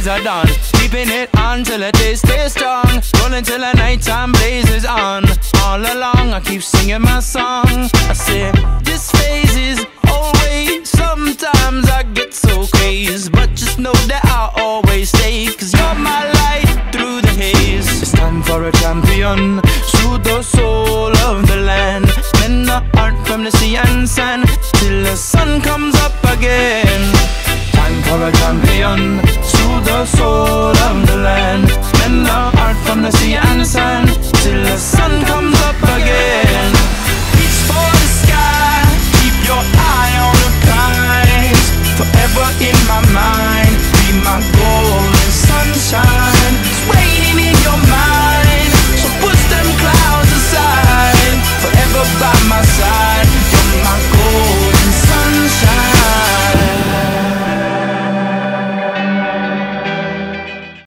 days are done. Keeping it on till the day stays strong. Rolling till the nighttime blazes on. All along I keep singing my song. I say this phase is always. Sometimes I get so crazy, but just know that I'll always stay, 'cause you're my light through the haze. It's time for a champion, soothe the soul of the land. Mend the heart from the sea and sand till the sun comes up again. Time for a champion, soothe the soul of the land. Mend the heart from the sea and sand